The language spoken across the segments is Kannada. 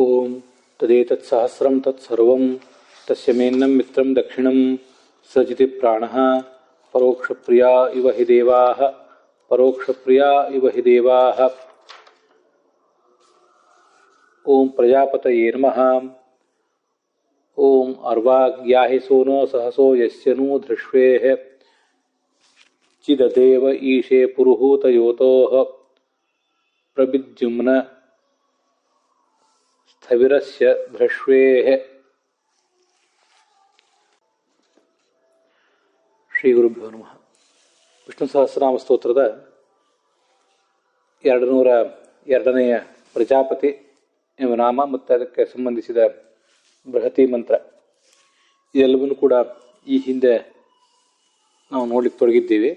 ಓಂ ತದೇತತ್ಸಹಸ್ರಂ ತತ್ಸರ್ವಂ ತಸ್ಯ ಮೇನ್ನಂ ಮಿತ್ರಂ ದಕ್ಷಿಣಂ ಸಜಿತಿ ಪ್ರಾಣಃ ಪರೋಕ್ಷಪ್ರಿಯಾ ಇವ ಹಿ ದೇವಾಃ ಪರೋಕ್ಷಪ್ರಿಯಾ ಇವ ಹಿ ದೇವಾಃ. ಓಂ ಪ್ರಜಾಪತಯೇ ನಮಃ. ಓಂ ಅರ್ವಾಗ್ಯಾಹಿ ಸೋನೋ ಸಹಸೋ ಯಸ್ಯನು ಧೃಷ್ವೇಃ ಚಿದದೇವ ಈಶೇ ಪುರುಹೂತಯೋತೋಃ ಪ್ರಬಿದ್ಯುಮ್ನ ಸ್ಥವಿರಸ್ಯ ಭೃಷ್ವೇಃ. ಶ್ರೀ ಗುರುಭ್ಯೋ ನಮಃ. ವಿಷ್ಣು ಸಹಸ್ರನಾಮ ಸ್ತೋತ್ರದ 202ನೇ ಪ್ರಜಾಪತಿ ಎಂಬ ನಾಮ ಮತ್ತು ಅದಕ್ಕೆ ಸಂಬಂಧಿಸಿದ ಬೃಹತಿ ಮಂತ್ರ ಇದೆಲ್ಲವನ್ನೂ ಕೂಡ ಈ ಹಿಂದೆ ನಾವು ನೋಡಲಿಕ್ಕೆ ತೊಡಗಿದ್ದೀವಿ.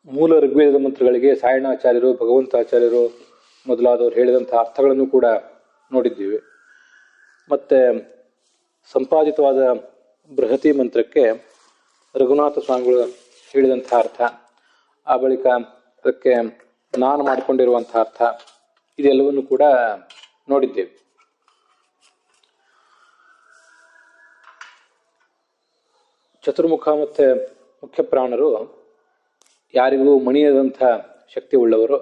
ಮೂಲ ಋಗ್ವೇದದ ಮಂತ್ರಗಳಿಗೆ ಸಾಯಣಾಚಾರ್ಯರು, ಭಗವಂತಾಚಾರ್ಯರು ಮೊದಲಾದವರು ಹೇಳಿದಂತಹ ಅರ್ಥಗಳನ್ನು ಕೂಡ ನೋಡಿದ್ದೀವಿ. ಮತ್ತು ಸಂಪಾದಿತವಾದ ಬೃಹತಿ ಮಂತ್ರಕ್ಕೆ ರಘುನಾಥ ಸ್ವಾಮಿಗಳು ಹೇಳಿದಂಥ ಅರ್ಥ, ಆ ಬಳಿಕ ಅದಕ್ಕೆ ನಾನು ಮಾಡಿಕೊಂಡಿರುವಂಥ ಅರ್ಥ, ಇದೆಲ್ಲವನ್ನು ಕೂಡ ನೋಡಿದ್ದೇವೆ. ಚತುರ್ಮುಖ ಮತ್ತು ಮುಖ್ಯ ಪ್ರಾಣರು ಯಾರಿಗೂ ಮಣಿಯದಂಥ ಶಕ್ತಿ ಉಳ್ಳವರು.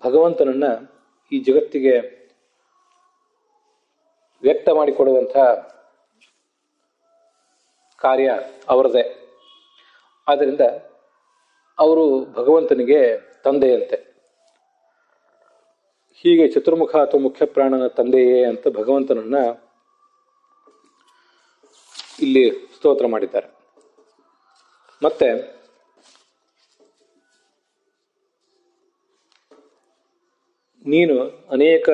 ಭಗವಂತನನ್ನು ಈ ಜಗತ್ತಿಗೆ ವ್ಯಕ್ತ ಮಾಡಿಕೊಡುವಂಥ ಕಾರ್ಯ ಅವರದೇ. ಆದ್ದರಿಂದ ಅವರು ಭಗವಂತನಿಗೆ ತಂದೆಯಂತೆ. ಹೀಗೆ ಚತುರ್ಮುಖ ಅಥವಾ ಮುಖ್ಯ ಪ್ರಾಣನ ತಂದೆಯೇ ಅಂತ ಭಗವಂತನನ್ನ ಇಲ್ಲಿ ಸ್ತೋತ್ರ ಮಾಡಿದ್ದಾರೆ. ಮತ್ತೆ ನೀನು ಅನೇಕ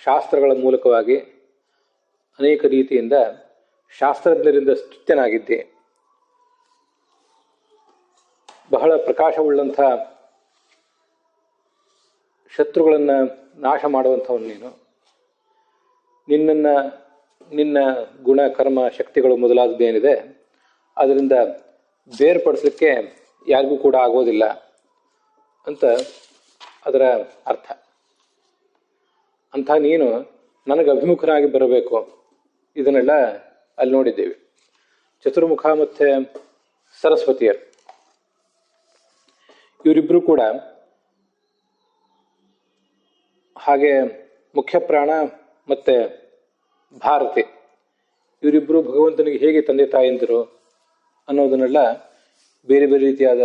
ಶಾಸ್ತ್ರಗಳ ಮೂಲಕವಾಗಿ ಅನೇಕ ರೀತಿಯಿಂದ ಶಾಸ್ತ್ರಜ್ಞರಿಂದ ಸ್ತುತ್ಯನಾಗಿದ್ದೆ. ಬಹಳ ಪ್ರಕಾಶವುಳ್ಳಂಥ ಶತ್ರುಗಳನ್ನು ನಾಶ ಮಾಡುವಂಥವನು ನೀನು. ನಿನ್ನ ಗುಣ, ಕರ್ಮ, ಶಕ್ತಿಗಳು ಮೊದಲಾದದ್ದೇನಿದೆ ಅದರಿಂದ ಬೇರ್ಪಡಿಸಲಿಕ್ಕೆ ಯಾರಿಗೂ ಕೂಡ ಆಗೋದಿಲ್ಲ ಅಂತ ಅದರ ಅರ್ಥ. ಅಂಥ ನೀನು ನನಗೆ ಅಭಿಮುಖನಾಗಿ ಬರಬೇಕು. ಇದನ್ನೆಲ್ಲ ಅಲ್ಲಿ ನೋಡಿದ್ದೇವೆ. ಚತುರ್ಮುಖ ಮತ್ತು ಸರಸ್ವತಿಯರು ಇವರಿಬ್ಬರು ಕೂಡ ಹಾಗೆ ಮುಖ್ಯ ಪ್ರಾಣ ಮತ್ತು ಭಾರತಿ ಇವರಿಬ್ಬರು ಭಗವಂತನಿಗೆ ಹೇಗೆ ತಂದೆ ತಾಯಂದಿರು ಅನ್ನೋದನ್ನೆಲ್ಲ ಬೇರೆ ಬೇರೆ ರೀತಿಯಾದ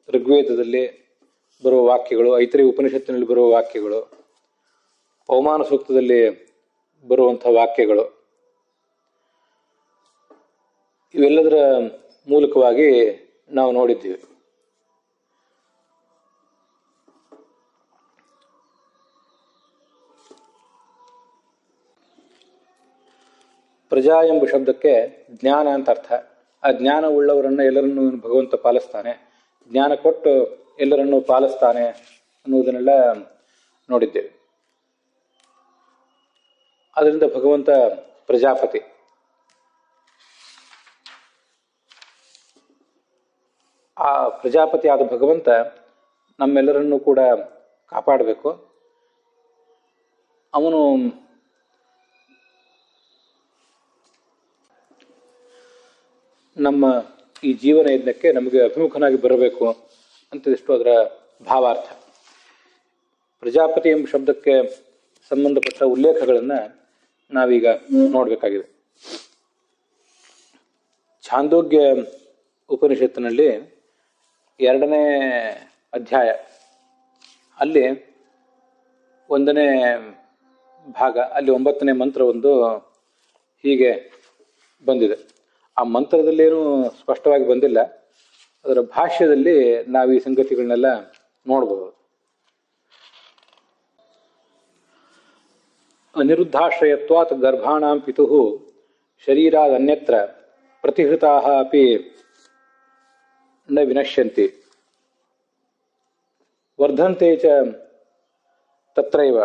ಋಗ್ವೇದದಲ್ಲಿ ಬರುವ ವಾಕ್ಯಗಳು, ಐತರೇಯ ಉಪನಿಷತ್ತಿನಲ್ಲಿ ಬರುವ ವಾಕ್ಯಗಳು, ಪವಮಾನ ಸೂಕ್ತದಲ್ಲಿ ಬರುವಂಥ ವಾಕ್ಯಗಳು, ಇವೆಲ್ಲದರ ಮೂಲಕವಾಗಿ ನಾವು ನೋಡಿದ್ದೀವಿ. ಪ್ರಜಾ ಎಂಬ ಶಬ್ದಕ್ಕೆ ಜ್ಞಾನ ಅಂತ ಅರ್ಥ. ಆ ಜ್ಞಾನ ಉಳ್ಳವರನ್ನು ಎಲ್ಲರನ್ನೂ ಭಗವಂತ ಪಾಲಿಸ್ತಾನೆ, ಜ್ಞಾನ ಕೊಟ್ಟು ಎಲ್ಲರನ್ನೂ ಪಾಲಿಸ್ತಾನೆ ಅನ್ನುವುದನ್ನೆಲ್ಲ ನೋಡಿದ್ದೇವೆ. ಅದರಿಂದ ಭಗವಂತ ಪ್ರಜಾಪತಿ. ಆ ಪ್ರಜಾಪತಿ ಆದ ಭಗವಂತ ನಮ್ಮೆಲ್ಲರನ್ನೂ ಕೂಡ ಕಾಪಾಡಬೇಕು. ಅವನು ನಮ್ಮ ಈ ಜೀವನ ಯಜ್ಞಕ್ಕೆ ನಮಗೆ ಅಭಿಮುಖನಾಗಿ ಬರಬೇಕು ಅಂತಿಷ್ಟು ಅದರ ಭಾವಾರ್ಥ. ಪ್ರಜಾಪತಿ ಎಂಬ ಶಬ್ದಕ್ಕೆ ಸಂಬಂಧಪಟ್ಟ ಉಲ್ಲೇಖಗಳನ್ನು ನಾವೀಗ ನೋಡಬೇಕಾಗಿದೆ. ಛಾಂದೋಗ್ಯ ಉಪನಿಷತ್ತಿನಲ್ಲಿ 2ನೇ ಅಧ್ಯಾಯ ಅಲ್ಲಿ 1ನೇ ಭಾಗ, ಅಲ್ಲಿ 9ನೇ ಮಂತ್ರ ಒಂದು ಹೀಗೆ ಬಂದಿದೆ. ಆ ಮಂತ್ರದಲ್ಲೇನೂ ಸ್ಪಷ್ಟವಾಗಿ ಬಂದಿಲ್ಲ, ಅದರ ಭಾಷ್ಯದಲ್ಲಿ ನಾವು ಈ ಸಂಗತಿಗಳನ್ನೆಲ್ಲ ನೋಡಬಹುದು. ಅನಿರುದ್ಧಾಶ್ರಯತ್ವಾತ್ ಗರ್ಭಾಣಾಂ ಪಿತುಃ ಶರೀರಾದನ್ಯತ್ರ ಪ್ರತಿಹೃತಾಃ ಅಪಿ ನ ವಿನಶ್ಯಂತಿ ವರ್ಧಂತೆ ಚ ತತ್ರೈವ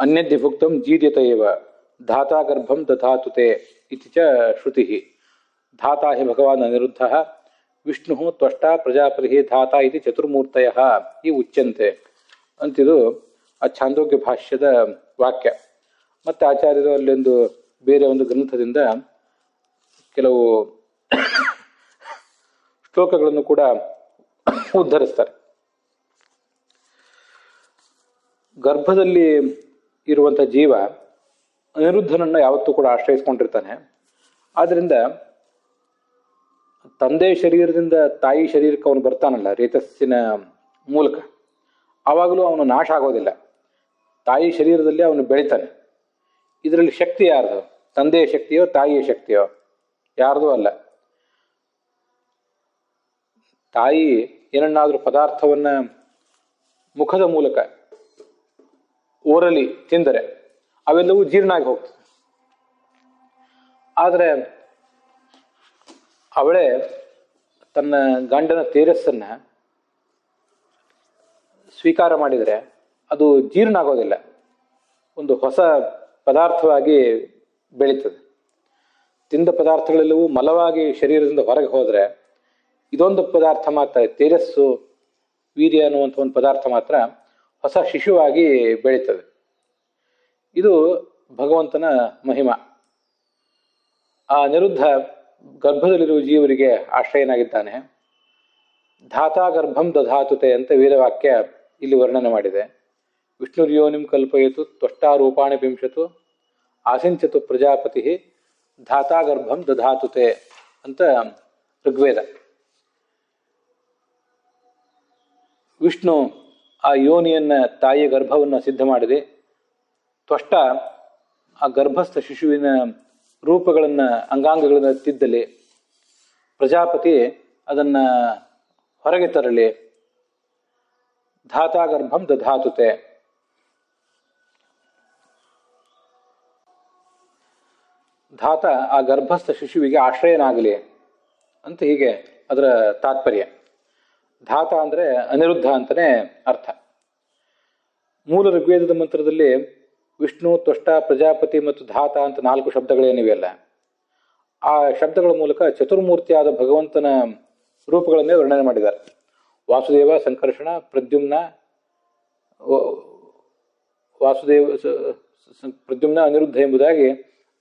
ಅನ್ಯದ್ದಿ ಭುಕ್ತಂ ಜೀರ್ಯತ ಏವ ಧಾತಾ ಗರ್ಭಂ ದಧಾತು ತೇ ಇತಿ ಚ ಶ್ರುತಿಃ. ಧಾತಾ ಹಿ ಭಗವಾನ್ ಅನಿರುದ್ಧಃ ವಿಷ್ಣು ತ್ವಷ್ಟಾ ಪ್ರಜಾಪತಿ ಧಾತಾ ಇತಿ ಚತುರ್ಮೂರ್ತಯಃ ಈ ಉಚ್ಯಂತೆ ಅಂತಿದು ಆ ಛಾಂದೋಗ್ಯ ಭಾಷ್ಯದ ವಾಕ್ಯ. ಮತ್ತು ಆಚಾರ್ಯರು ಅಲ್ಲೊಂದು ಬೇರೆ ಒಂದು ಗ್ರಂಥದಿಂದ ಕೆಲವು ಶ್ಲೋಕಗಳನ್ನು ಕೂಡ ಉದ್ಧರಿಸ್ತಾರೆ. ಗರ್ಭದಲ್ಲಿ ಇರುವಂಥ ಜೀವ ಅನಿರುದ್ಧನನ್ನು ಯಾವತ್ತೂ ಕೂಡ ಆಶ್ರಯಿಸ್ಕೊಂಡಿರ್ತಾನೆ. ಆದ್ದರಿಂದ ತಂದೆ ಶರೀರದಿಂದ ತಾಯಿ ಶರೀರಕ್ಕೆ ಅವನು ಬರ್ತಾನಲ್ಲ ರೇತಸ್ಸಿನ ಮೂಲಕ, ಆವಾಗಲೂ ಅವನು ನಾಶ ಆಗೋದಿಲ್ಲ. ತಾಯಿ ಶರೀರದಲ್ಲಿ ಅವನು ಬೆಳಿತಾನೆ. ಇದರಲ್ಲಿ ಶಕ್ತಿ ಯಾರ್ದು? ತಂದೆಯ ಶಕ್ತಿಯೋ ತಾಯಿಯ ಶಕ್ತಿಯೋ? ಯಾರ್ದೂ ಅಲ್ಲ. ತಾಯಿ ಏನನ್ನಾದರೂ ಪದಾರ್ಥವನ್ನ ಮುಖದ ಮೂಲಕ ಓರಲಿ ತಿಂದರೆ ಅವೆಲ್ಲವೂ ಜೀರ್ಣ ಆಗಿ ಹೋಗ್ತದೆ. ಆದರೆ ಅವಳೇ ತನ್ನ ಗಂಡನ ತೇಜಸ್ಸನ್ನ ಸ್ವೀಕಾರ ಮಾಡಿದರೆ ಅದು ಜೀರ್ಣ ಆಗೋದಿಲ್ಲ, ಒಂದು ಹೊಸ ಪದಾರ್ಥವಾಗಿ ಬೆಳೀತದೆ. ತಿಂದ ಪದಾರ್ಥಗಳೆಲ್ಲವೂ ಮಲವಾಗಿ ಶರೀರದಿಂದ ಹೊರಗೆ ಹೋದರೆ ಇದೊಂದು ಪದಾರ್ಥ ಮಾತ್ರ, ತೇಜಸ್ಸು ವೀರ್ಯ ಅನ್ನುವಂಥ ಒಂದು ಪದಾರ್ಥ ಮಾತ್ರ ಹೊಸ ಶಿಶುವಾಗಿ ಬೆಳೀತದೆ. ಇದು ಭಗವಂತನ ಮಹಿಮಾ. ಆ ಅನಿರುದ್ಧ ಗರ್ಭದಲ್ಲಿರುವ ಜೀವರಿಗೆ ಆಶ್ರಯನಾಗಿದ್ದಾನೆ. ಧಾತಾ ಗರ್ಭಂ ದಧಾತುತೆ ಅಂತ ವೇದವಾಕ್ಯ ಇಲ್ಲಿ ವರ್ಣನೆ ಮಾಡಿದೆ. ವಿಷ್ಣುರ್ಯೋನಿಂ ಕಲ್ಪಯತು ತ್ವಷ್ಟಾರೂಪಾಣಿ ವಿಂಶತು ಆಸಿಂಚತು ಪ್ರಜಾಪತಿ ಧಾತಾ ಗರ್ಭಂ ದಧಾತುತೆ ಅಂತ ಋಗ್ವೇದ. ವಿಷ್ಣು ಆ ಯೋನಿಯನ್ನ, ತಾಯಿಯ ಗರ್ಭವನ್ನು ಸಿದ್ಧ ಮಾಡಿದೆ. ತ್ವಷ್ಟ ಆ ಗರ್ಭಸ್ಥ ಶಿಶುವಿನ ರೂಪಗಳನ್ನು, ಅಂಗಾಂಗಗಳನ್ನು ತಿದ್ದಲಿ. ಪ್ರಜಾಪತಿ ಅದನ್ನ ಹೊರಗೆ ತರಲಿ. ಧಾತಾ ಗರ್ಭಂ ದಧಾತುತೆ. ಧಾತ ಆ ಗರ್ಭಸ್ಥ ಶಿಶುವಿಗೆ ಆಶ್ರಯನಾಗಲಿ ಅಂತ ಹೀಗೆ ಅದರ ತಾತ್ಪರ್ಯ. ಧಾತ ಅಂದ್ರೆ ಅನಿರುದ್ಧ ಅಂತಲೇ ಅರ್ಥ. ಮೂಲ ಋಗ್ವೇದದ ಮಂತ್ರದಲ್ಲಿ ವಿಷ್ಣು, ತ್ವಷ್ಟ, ಪ್ರಜಾಪತಿ ಮತ್ತು ಧಾತ ಅಂತ 4 ಶಬ್ದಗಳೇನಿವೆಯಲ್ಲ, ಆ ಶಬ್ದಗಳ ಮೂಲಕ ಚತುರ್ಮೂರ್ತಿಯಾದ ಭಗವಂತನ ರೂಪಗಳನ್ನೇ ವರ್ಣನೆ ಮಾಡಿದ್ದಾರೆ. ವಾಸುದೇವ, ಸಂಕರ್ಷಣ, ಪ್ರದ್ಯುಮ್ನ, ಪ್ರದ್ಯುಮ್ನ, ಅನಿರುದ್ಧ ಎಂಬುದಾಗಿ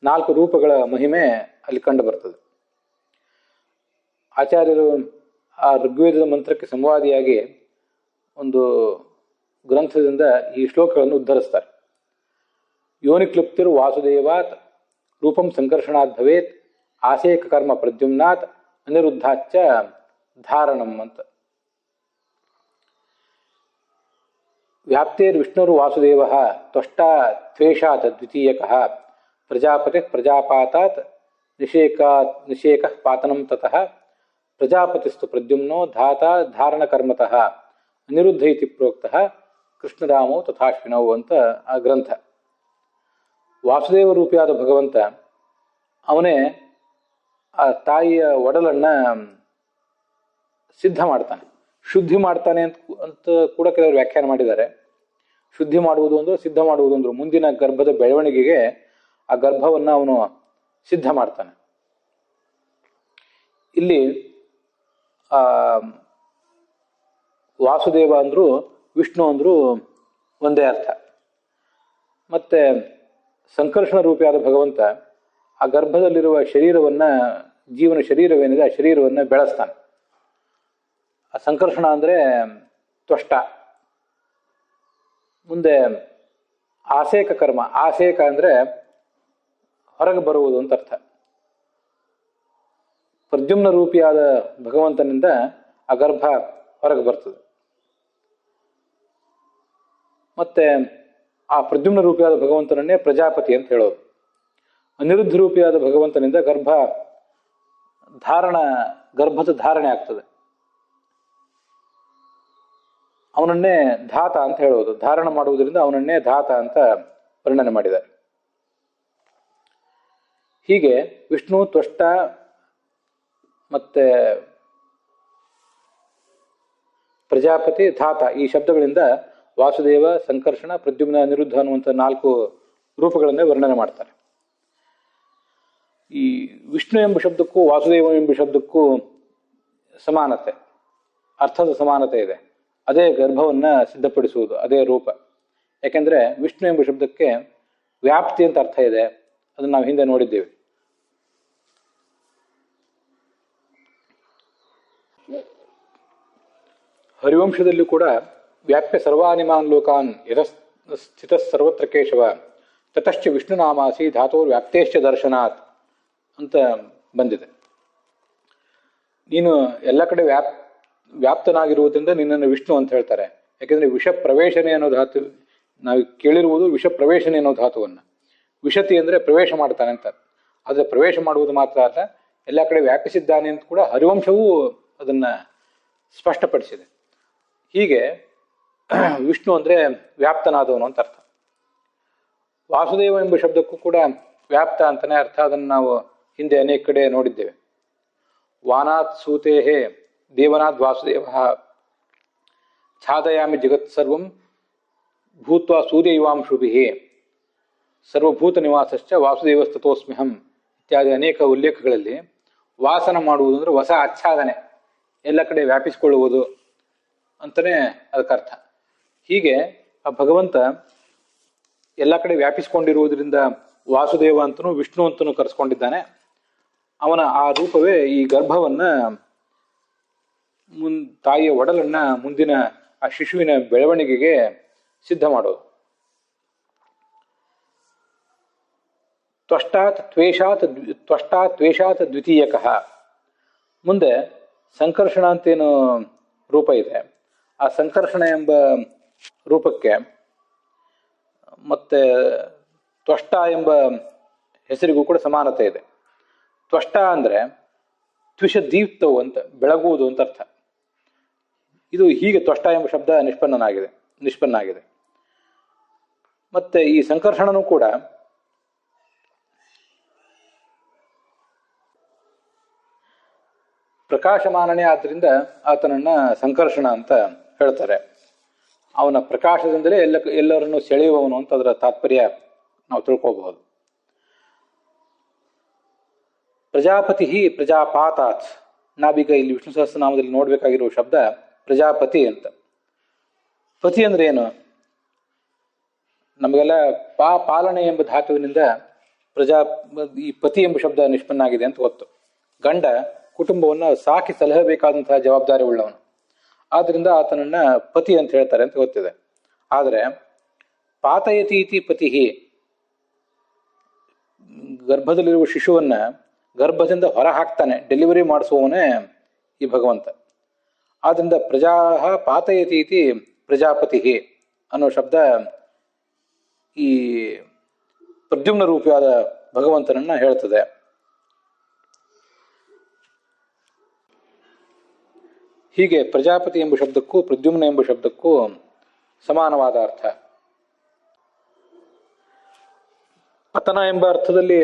4 ರೂಪಗಳ ಮಹಿಮೆ ಅಲ್ಲಿ ಕಂಡು ಬರ್ತದೆ. ಆಚಾರ್ಯರು ಆ ಋಗ್ವೇದದ ಮಂತ್ರಕ್ಕೆ ಸಂವಾದಿಯಾಗಿ ಒಂದು ಗ್ರಂಥದಿಂದ ಈ ಶ್ಲೋಕಗಳನ್ನು ಉದ್ಧರಿಸ್ತಾರೆ. ಯೋನಿ ಕ್ಲುಪ್ತಿರು ವಾಸುದೇವಾತ್ ರೂಪಂ ಸಂಕರ್ಷಣಾತ್ ಭವೇತ್ ಆಸೇಕ ಕರ್ಮ ಪ್ರದ್ಯುಮ್ನಾತ್ ಅನಿರುದ್ಧಾಚ್ಚ ಧಾರಣಂ ಅಂತ. ವ್ಯಾಪ್ತೇರ್ ವಿಷ್ಣುರು ವಾಸುದೇವ ತ್ವಷ್ಟಾ ತ್ವೇಷಾತ್ ದ್ವಿತೀಯಕಃ ಪ್ರಜಾಪತಿ ಪ್ರಜಾಪಾತಾತ್ ನಿಷೇಕ ಪಾತನಂ ತತಃ ಪ್ರಜಾಪತಿಸ್ತು ಪ್ರದ್ಯುಮ್ನೋ ಧಾತಾ ಧಾರಣಕರ್ಮತಃ ಅನಿರುದ್ಧ ಇತಿ ಪ್ರೋಕ್ತಃ ಕೃಷ್ಣರಾಮೋ ತಥಾಶ್ವಿನೌ ಅಂತ ಆ ಗ್ರಂಥ. ವಾಸುದೇವ ರೂಪಿಯಾದ ಭಗವಂತ ಅವನೇ ಆ ತಾಯಿಯ ಒಡಲನ್ನ ಸಿದ್ಧ ಮಾಡ್ತಾನೆ, ಶುದ್ಧಿ ಮಾಡ್ತಾನೆ ಅಂತ ಕೂಡ ಕೆಲವರು ವ್ಯಾಖ್ಯಾನ ಮಾಡಿದ್ದಾರೆ. ಶುದ್ಧಿ ಮಾಡುವುದು ಅಂದ್ರೆ, ಸಿದ್ಧ ಮಾಡುವುದು ಅಂದ್ರೆ ಮುಂದಿನ ಗರ್ಭದ ಬೆಳವಣಿಗೆಗೆ ಆ ಗರ್ಭವನ್ನ ಅವನು ಸಿದ್ಧ ಮಾಡ್ತಾನೆ. ಇಲ್ಲಿ ಆ ವಾಸುದೇವ ಅಂದ್ರು ವಿಷ್ಣು ಅಂದ್ರು ಒಂದೇ ಅರ್ಥ. ಮತ್ತೆ ಸಂಕರ್ಷಣ ರೂಪಿಯಾದ ಭಗವಂತ ಆ ಗರ್ಭದಲ್ಲಿರುವ ಶರೀರವನ್ನ, ಜೀವನ ಶರೀರವೇನಿದೆ ಆ ಶರೀರವನ್ನ ಬೆಳೆಸ್ತಾನೆ. ಆ ಸಂಕರ್ಷಣ ಅಂದ್ರೆ ತ್ವಷ್ಟ. ಮುಂದೆ ಆಸೇಕ ಕರ್ಮ, ಆಸೇಕ ಅಂದ್ರೆ ಹೊರಗೆ ಬರುವುದು ಅಂತ ಅರ್ಥ. ಪ್ರದ್ಯುಮ್ನ ರೂಪಿಯಾದ ಭಗವಂತನಿಂದ ಆ ಗರ್ಭ ಹೊರಗೆ ಬರ್ತದೆ. ಮತ್ತೆ ಆ ಪ್ರದ್ಯುಮ್ನ ರೂಪಿಯಾದ ಭಗವಂತನನ್ನೇ ಪ್ರಜಾಪತಿ ಅಂತ ಹೇಳೋದು. ಅನಿರುದ್ಧ ರೂಪಿಯಾದ ಭಗವಂತನಿಂದ ಗರ್ಭದ ಧಾರಣೆ ಆಗ್ತದೆ. ಅವನನ್ನೇ ಧಾತ ಅಂತ ಹೇಳೋದು. ಧಾರಣ ಮಾಡುವುದರಿಂದ ಅವನನ್ನೇ ಧಾತ ಅಂತ ವರ್ಣನೆ ಮಾಡಿದ್ದಾರೆ. ಹೀಗೆ ವಿಷ್ಣು, ತ್ವಷ್ಟ ಮತ್ತೆ ಪ್ರಜಾಪತಿ, ಧಾತ ಈ ಶಬ್ದಗಳಿಂದ ವಾಸುದೇವ, ಸಂಕರ್ಷಣ, ಪ್ರದ್ಯುಮ್ನ, ಅನಿರುದ್ಧ ಅನ್ನುವಂಥ 4 ರೂಪಗಳನ್ನೇ ವರ್ಣನೆ ಮಾಡ್ತಾರೆ. ಈ ವಿಷ್ಣು ಎಂಬ ಶಬ್ದಕ್ಕೂ ವಾಸುದೇವ ಎಂಬ ಶಬ್ದಕ್ಕೂ ಸಮಾನತೆ, ಅರ್ಥದ ಸಮಾನತೆ ಇದೆ. ಅದೇ ಗರ್ಭವನ್ನ ಸಿದ್ಧಪಡಿಸುವುದು, ಅದೇ ರೂಪ. ಯಾಕೆಂದರೆ ವಿಷ್ಣು ಎಂಬ ಶಬ್ದಕ್ಕೆ ವ್ಯಾಪ್ತಿ ಅಂತ ಅರ್ಥ ಇದೆ. ಅದನ್ನು ನಾವು ಹಿಂದೆ ನೋಡಿದ್ದೇವೆ. ಹರಿವಂಶದಲ್ಲೂ ಕೂಡ ವ್ಯಾಪ್ಯ ಸರ್ವಾನಿಮಾನ್ ಲೋಕಾನ್ ಯಥಸ್ಥಿತ ಸರ್ವತ್ರ ಕೇಶವ ತತಶ್ಚ ವಿಷ್ಣುನಾಮಾಸಿ ಧಾತೋರ್ ವ್ಯಾಪ್ತೇಶ್ಚ ದರ್ಶನಾತ್ ಅಂತ ಬಂದಿದೆ. ನೀನು ಎಲ್ಲ ಕಡೆ ವ್ಯಾಪ್ತನಾಗಿರುವುದರಿಂದ ನಿನ್ನನ್ನು ವಿಷ್ಣು ಅಂತ ಹೇಳ್ತಾರೆ. ಯಾಕೆಂದರೆ ವಿಷ ಪ್ರವೇಶನೆ ಅನ್ನೋ ಧಾತು ನಾವು ಕೇಳಿರುವುದು ವಿಷ ಪ್ರವೇಶನೆ ಅನ್ನೋ ಧಾತುವನ್ನು. ವಿಷತಿ ಅಂದರೆ ಪ್ರವೇಶ ಮಾಡ್ತಾನೆ ಅಂತ. ಆದರೆ ಪ್ರವೇಶ ಮಾಡುವುದು ಮಾತ್ರ ಅಲ್ಲ, ಎಲ್ಲ ಕಡೆ ವ್ಯಾಪಿಸಿದ್ದಾನೆ ಅಂತ ಕೂಡ ಹರಿವಂಶವೂ ಅದನ್ನು ಸ್ಪಷ್ಟಪಡಿಸಿದೆ. ಹೀಗೆ ವಿಷ್ಣು ಅಂದರೆ ವ್ಯಾಪ್ತನಾದವನು ಅಂತ ಅರ್ಥ. ವಾಸುದೇವ ಎಂಬ ಶಬ್ದಕ್ಕೂ ಕೂಡ ವ್ಯಾಪ್ತ ಅಂತಲೇ ಅರ್ಥ. ಅದನ್ನು ನಾವು ಹಿಂದೆ ಅನೇಕ ಕಡೆ ನೋಡಿದ್ದೇವೆ. ವಾನಾತ್ ಸೂತೇಹೇ ದೇವನಾಥ್ ವಾಸುದೇವ ಛಾದಯಾಮಿ ಜಗತ್ ಸರ್ವಂ ಭೂತ್ವಾ ಸೂರ್ಯ ಯುವಾಂಶುಭಿ ಸರ್ವಭೂತ ನಿವಾಸಶ್ಚ ವಾಸುದೇವಸ್ತತೋಸ್ಮ್ಯಹಂ ಇತ್ಯಾದಿ ಅನೇಕ ಉಲ್ಲೇಖಗಳಲ್ಲಿ ವಾಸನ ಮಾಡುವುದು ಅಂದರೆ ಹೊಸ ಆಚ್ಛಾದನೆ, ಎಲ್ಲ ಕಡೆ ವ್ಯಾಪಿಸಿಕೊಳ್ಳುವುದು ಅಂತಲೇ ಅದಕ್ಕರ್ಥ. ಹೀಗೆ ಆ ಭಗವಂತ ಎಲ್ಲ ಕಡೆ ವ್ಯಾಪಿಸಿಕೊಂಡಿರುವುದರಿಂದ ವಾಸುದೇವ ಅಂತನೂ ವಿಷ್ಣು ಅಂತನೂ ಕರೆಸ್ಕೊಂಡಿದ್ದಾನೆ. ಅವನ ಆ ರೂಪವೇ ಈ ಗರ್ಭವನ್ನು ತಾಯಿಯ ಒಡಲನ್ನ ಮುಂದಿನ ಆ ಶಿಶುವಿನ ಬೆಳವಣಿಗೆಗೆ ಸಿದ್ಧ ಮಾಡೋದು. ತ್ವಷ್ಟಾತ್ ದ್ವಿತೀಯಕಃ. ಮುಂದೆ ಸಂಕರ್ಷಣ ಅಂತೇನು ರೂಪ ಇದೆ, ಆ ಸಂಕರ್ಷಣ ಎಂಬ ರೂಪಕ್ಕೆ ಮತ್ತೆ ತ್ವಷ್ಟ ಎಂಬ ಹೆಸರಿಗೂ ಕೂಡ ಸಮಾನತೆ ಇದೆ. ತ್ವಷ್ಟ ಅಂದರೆ ತ್ವಿಷ ದೀಪ್ತವು ಅಂತ, ಬೆಳಗುವುದು ಅಂತ ಅರ್ಥ. ಇದು ಹೀಗೆ ತ್ವಷ್ಟ ಎಂಬ ಶಬ್ದ ನಿಷ್ಪನ್ನ ಆಗಿದೆ. ಮತ್ತೆ ಈ ಸಂಕರ್ಷಣನೂ ಕೂಡ ಪ್ರಕಾಶಮಾನನೇ ಆದ್ದರಿಂದ ಆತನನ್ನ ಸಂಕರ್ಷಣ ಅಂತ ಹೇಳ್ತಾರೆ. ಅವನ ಪ್ರಕಾಶದಿಂದಲೇ ಎಲ್ಲರನ್ನು ಸೆಳೆಯುವವನು ಅಂತ ಅದರ ತಾತ್ಪರ್ಯ ನಾವು ತಿಳ್ಕೋಬಹುದು. ಪ್ರಜಾಪತಿ ಪ್ರಜಾಪಾತಾತ್. ನಾವೀಗ ಇಲ್ಲಿ ವಿಷ್ಣು ಸಹಸ್ರನಾಮದಲ್ಲಿ ನೋಡ್ಬೇಕಾಗಿರುವ ಶಬ್ದ ಪ್ರಜಾಪತಿ ಅಂತ. ಪತಿ ಅಂದ್ರೆ ಏನು? ನಮಗೆಲ್ಲ ಪಾಲನೆ ಎಂಬ ಧಾತುವಿನಿಂದ ಈ ಪತಿ ಎಂಬ ಶಬ್ದ ನಿಷ್ಪನ್ನ ಆಗಿದೆ ಅಂತ ಗೊತ್ತು. ಗಂಡ ಕುಟುಂಬವನ್ನು ಸಾಕಿ ಸಲಹಬೇಕಾದಂತಹ ಜವಾಬ್ದಾರಿ ಉಳ್ಳವನು, ಆದ್ರಿಂದ ಆತನನ್ನ ಪತಿ ಅಂತ ಹೇಳ್ತಾರೆ ಅಂತ ಗೊತ್ತಿದೆ. ಆದರೆ ಪಾತಯತಿ ಇತಿ ಪತಿ, ಗರ್ಭದಲ್ಲಿರುವ ಶಿಶುವನ್ನ ಗರ್ಭದಿಂದ ಹೊರ ಹಾಕ್ತಾನೆ, ಡೆಲಿವರಿ ಮಾಡಿಸುವವನೇ ಈ ಭಗವಂತ. ಆದ್ರಿಂದ ಪ್ರಜಾ ಪಾತಯತಿ ಇತಿ ಪ್ರಜಾಪತಿ ಅನ್ನೋ ಶಬ್ದ ಈ ಪ್ರದ್ಯುಮ್ನ ರೂಪಿಯಾದ ಭಗವಂತನನ್ನ ಹೇಳ್ತದೆ. ಹೀಗೆ ಪ್ರಜಾಪತಿ ಎಂಬ ಶಬ್ದಕ್ಕೂ ಪ್ರದ್ಯುಮ್ನ ಎಂಬ ಶಬ್ದಕ್ಕೂ ಸಮಾನವಾದ ಅರ್ಥ. ಪತನ ಎಂಬ ಅರ್ಥದಲ್ಲಿ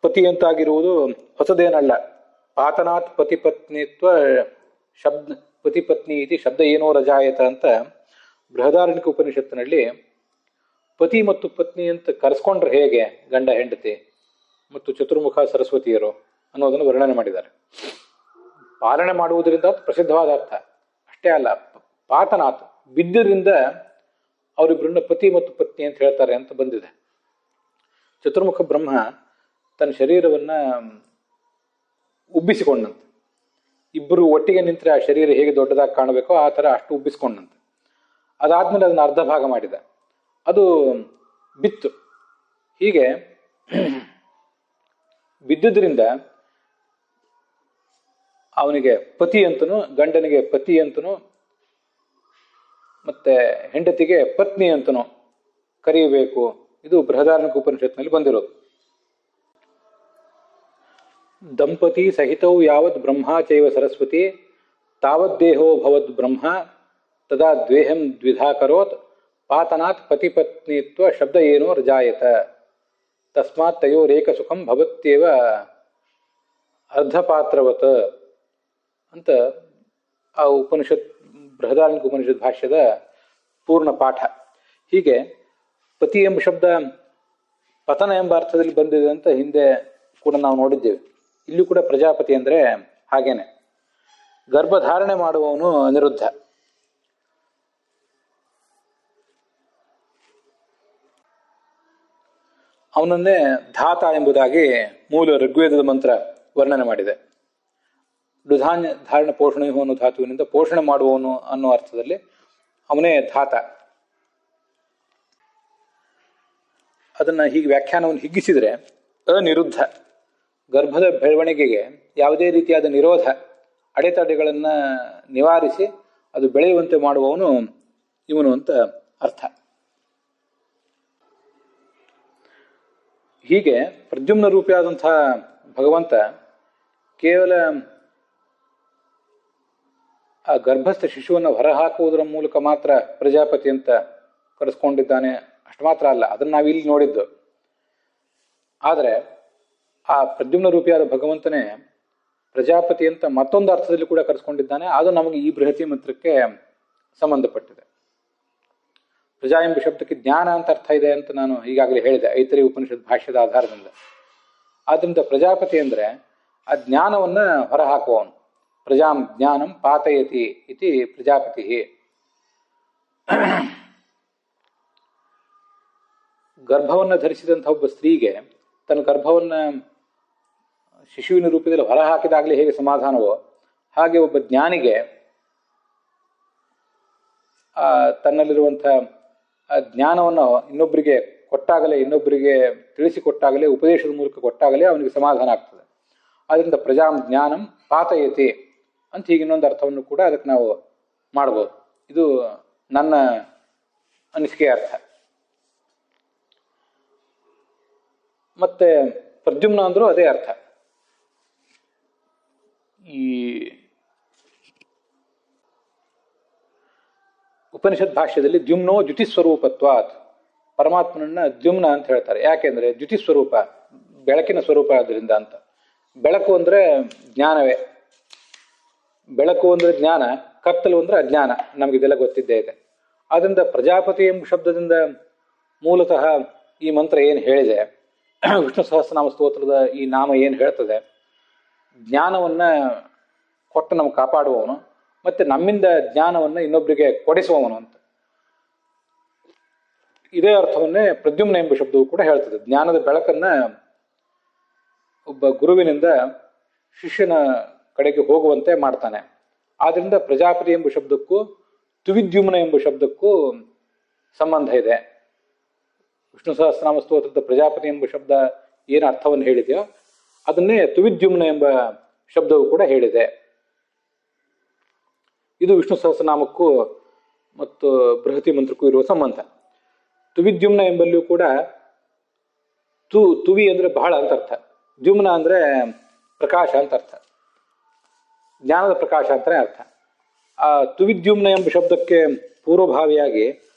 ಪತಿ ಅಂತಾಗಿರುವುದು ಹೊಸದೇನಲ್ಲ. ಪಾತನಾತ್ ಪತಿಪತ್ನಿತ್ವ ಶಬ್ದ ಪತಿಪತ್ನಿ ಇತಿ ಶಬ್ದ ಏನೋ ರಜಾಯತ ಅಂತ ಬೃಹದಾರಣ್ಯಕ ಉಪನಿಷತ್ತಿನಲ್ಲಿ ಪತಿ ಮತ್ತು ಪತ್ನಿ ಅಂತ ಕರೆಸ್ಕೊಂಡ್ರೆ ಹೇಗೆ ಗಂಡ ಹೆಂಡತಿ ಮತ್ತು ಚತುರ್ಮುಖ ಸರಸ್ವತಿಯರು ಅನ್ನೋದನ್ನು ವರ್ಣನೆ ಮಾಡಿದ್ದಾರೆ. ಪಾಲನೆ ಮಾಡುವುದರಿಂದ ಪ್ರಸಿದ್ಧವಾದ ಅರ್ಥ ಅಷ್ಟೇ ಅಲ್ಲ, ಪಾತನಾಥ್ ಬಿದ್ದರಿಂದ ಅವರಿಬ್ಬರನ್ನ ಪತಿ ಮತ್ತು ಪತ್ನಿ ಅಂತ ಹೇಳ್ತಾರೆ ಅಂತ ಬಂದಿದೆ. ಚತುರ್ಮುಖ ಬ್ರಹ್ಮ ತನ್ನ ಶರೀರವನ್ನ ಉಬ್ಬಿಸಿಕೊಂಡಂತೆ, ಇಬ್ಬರು ಒಟ್ಟಿಗೆ ನಿಂತರೆ ಆ ಶರೀರ ಹೇಗೆ ದೊಡ್ಡದಾಗಿ ಕಾಣಬೇಕೋ ಆ ಥರ ಅಷ್ಟು ಉಬ್ಬಿಸಿಕೊಂಡಂತೆ. ಅದಾದ್ಮೇಲೆ ಅದನ್ನ ಅರ್ಧ ಭಾಗ ಮಾಡಿದ, ಅದು ಬಿತ್ತು. ಹೀಗೆ ಬಿದ್ದುದರಿಂದ ಅವನಿಗೆ ಪತಿ ಅಂತನೂ, ಗಂಡನಿಗೆ ಪತಿ ಅಂತನೂ, ಮತ್ತೆ ಹೆಂಡತಿಗೆ ಪತ್ನಿ ಅಂತನೂ ಕರೆಯಬೇಕು. ಇದು ಬೃಹದಾರಣ್ಯಕ ಉಪನಿಷತ್ನಲ್ಲಿ ಬಂದಿರೋದು. ದಂಪತಿ ಸಹಿತೌ ಯಾವತ್ ಬ್ರಹ್ಮ ಚೈವ ಸರಸ್ವತಿ ತಾವದ್ದೇಹೋ ಭವದ್ ಬ್ರಹ್ಮ ತದಾ ದ್ವೇಹಂ ದ್ವಿಧಾ ಕರೋತ್ ಪಾತನಾತ್ ಪತಿಪತ್ನಿತ್ವ ಶಬ್ದ ಏನೋ ರಜಾಯತ ತಸ್ಮಾತ್ ತಯೋರೇಕ ಸುಖಂ ಭವತ್ಯೇವ ಅರ್ಧಪಾತ್ರವತ್ ಅಂತ ಆ ಉಪನಿಷತ್ ಬೃಹದಾರಣ್ಯಕ ಉಪನಿಷತ್ ಭಾಷ್ಯದ ಪೂರ್ಣ ಪಾಠ. ಹೀಗೆ ಪತಿ ಎಂಬ ಶಬ್ದ ಪತನ ಎಂಬ ಅರ್ಥದಲ್ಲಿ ಬಂದಿದೆ ಅಂತ ಹಿಂದೆ ಕೂಡ ನಾವು ನೋಡಿದ್ದೇವೆ. ಇಲ್ಲೂ ಕೂಡ ಪ್ರಜಾಪತಿ ಅಂದರೆ ಹಾಗೇನೆ, ಗರ್ಭಧಾರಣೆ ಮಾಡುವವನು ಅನಿರುದ್ಧ. ಅವನನ್ನೇ ಧಾತ ಎಂಬುದಾಗಿ ಮೂಲ ಋಗ್ವೇದದ ಮಂತ್ರ ವರ್ಣನೆ ಮಾಡಿದೆ. ಡುಧಾನ್ಯ ಧಾರಣ ಪೋಷಣೆಯು ಅನ್ನೋ ಧಾತುವಿನಿಂದ ಪೋಷಣೆ ಮಾಡುವವನು ಅನ್ನೋ ಅರ್ಥದಲ್ಲಿ ಅವನೇ ಧಾತ. ಅದನ್ನು ಹೀಗೆ ವ್ಯಾಖ್ಯಾನವನ್ನು ಹಿಗ್ಗಿಸಿದರೆ ಅನಿರುದ್ಧ, ಗರ್ಭದ ಬೆಳವಣಿಗೆಗೆ ಯಾವುದೇ ರೀತಿಯಾದ ನಿರೋಧ ಅಡೆತಡೆಗಳನ್ನು ನಿವಾರಿಸಿ ಅದು ಬೆಳೆಯುವಂತೆ ಮಾಡುವವನು ಇವನು ಅಂತ ಅರ್ಥ. ಹೀಗೆ ಪ್ರದ್ಯುಮ್ನ ರೂಪಿಯಾದಂಥ ಭಗವಂತ ಕೇವಲ ಆ ಗರ್ಭಸ್ಥ ಶಿಶುವನ್ನು ಹೊರಹಾಕುವುದರ ಮೂಲಕ ಮಾತ್ರ ಪ್ರಜಾಪತಿ ಅಂತ ಕರೆಸ್ಕೊಂಡಿದ್ದಾನೆ ಅಷ್ಟು ಮಾತ್ರ ಅಲ್ಲ, ಅದನ್ನು ನಾವಿಲ್ಲಿ ನೋಡಿದ್ದು. ಆದರೆ ಆ ಪ್ರದ್ಯುಮ್ನ ರೂಪಿಯಾದ ಭಗವಂತನೇ ಪ್ರಜಾಪತಿ ಅಂತ ಮತ್ತೊಂದು ಅರ್ಥದಲ್ಲಿ ಕೂಡ ಕರೆಸ್ಕೊಂಡಿದ್ದಾನೆ. ಅದು ನಮಗೆ ಈ ಬೃಹತಿ ಮಂತ್ರಕ್ಕೆ ಸಂಬಂಧಪಟ್ಟಿದೆ. ಪ್ರಜಾ ಎಂಬ ಶಬ್ದಕ್ಕೆ ಜ್ಞಾನ ಅಂತ ಅರ್ಥ ಇದೆ ಅಂತ ನಾನು ಈಗಾಗಲೇ ಹೇಳಿದೆ ಐತರಿ ಉಪನಿಷತ್ ಭಾಷ್ಯದ ಆಧಾರದಿಂದ. ಆದ್ದರಿಂದ ಪ್ರಜಾಪತಿ ಅಂದರೆ ಆ ಜ್ಞಾನವನ್ನು ಹೊರಹಾಕುವವನು. ಪ್ರಜಾಂ ಜ್ಞಾನಂ ಪಾತಯತಿ ಇತಿ ಪ್ರಜಾಪತಿ. ಗರ್ಭವನ್ನು ಧರಿಸಿದಂಥ ಒಬ್ಬ ಸ್ತ್ರೀಗೆ ತನ್ನ ಗರ್ಭವನ್ನು ಶಿಶುವಿನ ರೂಪದಲ್ಲಿ ಹೊರಹಾಕಿದಾಗಲೇ ಹೇಗೆ ಸಮಾಧಾನವೋ ಹಾಗೆ ಒಬ್ಬ ಜ್ಞಾನಿಗೆ ತನ್ನಲ್ಲಿರುವಂಥ ಜ್ಞಾನವನ್ನು ಇನ್ನೊಬ್ಬರಿಗೆ ಕೊಟ್ಟಾಗಲೇ, ಇನ್ನೊಬ್ಬರಿಗೆ ತಿಳಿಸಿಕೊಟ್ಟಾಗಲೇ, ಉಪದೇಶದ ಮೂಲಕ ಕೊಟ್ಟಾಗಲೇ ಅವನಿಗೆ ಸಮಾಧಾನ ಆಗ್ತದೆ. ಆದ್ದರಿಂದ ಪ್ರಜಾಂ ಜ್ಞಾನಂ ಪಾತಯತಿ ಅಂತ ಹೀಗೆ ಇನ್ನೊಂದು ಅರ್ಥವನ್ನು ಕೂಡ ಅದಕ್ಕೆ ನಾವು ಮಾಡ್ಬೋದು. ಇದು ನನ್ನ ಅನಿಸಿಕೆಯ ಅರ್ಥ. ಮತ್ತೆ ಪ್ರದ್ಯುಮ್ನ ಅಂದರೂ ಅದೇ ಅರ್ಥ. ಈ ಉಪನಿಷತ್ ಭಾಷ್ಯದಲ್ಲಿ ದ್ಯುಮ್ನೋ ದ್ಯುತಿಸ್ವರೂಪತ್ವಾತ್, ಪರಮಾತ್ಮನನ್ನ ದ್ಯುಮ್ನ ಅಂತ ಹೇಳ್ತಾರೆ. ಯಾಕೆಂದ್ರೆ ದ್ಯುತಿಸ್ವರೂಪ, ಬೆಳಕಿನ ಸ್ವರೂಪ ಆದ್ದರಿಂದ ಅಂತ. ಬೆಳಕು ಅಂದ್ರೆ ಜ್ಞಾನವೇ. ಬೆಳಕು ಅಂದ್ರೆ ಜ್ಞಾನ, ಕತ್ತಲು ಅಂದ್ರೆ ಅಜ್ಞಾನ, ನಮಗಿದೆಲ್ಲ ಗೊತ್ತಿದ್ದೇ ಇದೆ. ಆದ್ದರಿಂದ ಪ್ರಜಾಪತಿ ಎಂಬ ಶಬ್ದದಿಂದ ಮೂಲತಃ ಈ ಮಂತ್ರ ಏನು ಹೇಳಿದೆ, ವಿಷ್ಣು ಸಹಸ್ರನಾಮ ಸ್ತೋತ್ರದ ಈ ನಾಮ ಏನು ಹೇಳ್ತದೆ, ಜ್ಞಾನವನ್ನ ಕೊಟ್ಟು ನಮ್ಗೆ ಕಾಪಾಡುವವನು ಮತ್ತೆ ನಮ್ಮಿಂದ ಜ್ಞಾನವನ್ನು ಇನ್ನೊಬ್ಬರಿಗೆ ಕೊಡಿಸುವವನು ಅಂತ. ಇದೇ ಅರ್ಥವನ್ನೇ ಪ್ರದ್ಯುಮ್ನ ಎಂಬ ಶಬ್ದವು ಕೂಡ ಹೇಳ್ತದೆ. ಜ್ಞಾನದ ಬೆಳಕನ್ನ ಒಬ್ಬ ಗುರುವಿನಿಂದ ಶಿಷ್ಯನ ಕಡೆಗೆ ಹೋಗುವಂತೆ ಮಾಡ್ತಾನೆ. ಆದ್ರಿಂದ ಪ್ರಜಾಪತಿ ಎಂಬ ಶಬ್ದಕ್ಕೂ ತುವಿದ್ಯುಮ್ನ ಎಂಬ ಶಬ್ದಕ್ಕೂ ಸಂಬಂಧ ಇದೆ. ವಿಷ್ಣು ಸಹಸ್ರನಾಮ ಸ್ತೋತ್ರದ ಪ್ರಜಾಪತಿ ಎಂಬ ಶಬ್ದ ಏನು ಅರ್ಥವನ್ನು ಹೇಳಿದೆಯೋ ಅದನ್ನೇ ತುವಿದ್ಯುಮ್ನ ಎಂಬ ಶಬ್ದವು ಕೂಡ ಹೇಳಿದೆ. ಇದು ವಿಷ್ಣು ಸಹಸ್ರನಾಮಕ್ಕೂ ಮತ್ತು ಬೃಹತಿ ಮಂತ್ರಕ್ಕೂ ಇರುವ ಸಂಬಂಧ. ತುವಿದ್ಯುಮ್ನ ಎಂಬಲ್ಲಿಯೂ ಕೂಡ ತುವಿ ಅಂದ್ರೆ ಬಹಳ ಅಂತ ಅರ್ಥ, ದ್ಯುಮ್ನ ಅಂದ್ರೆ ಪ್ರಕಾಶ ಅಂತ ಅರ್ಥ, ಜ್ಞಾನದ ಪ್ರಕಾಶ ಅಂತಾನೆ ಅರ್ಥ. ಆ ತುವಿದ್ಯುಮ್ನ ಎಂಬ ಶಬ್ದಕ್ಕೆ ಪೂರ್ವಭಾವಿಯಾಗಿ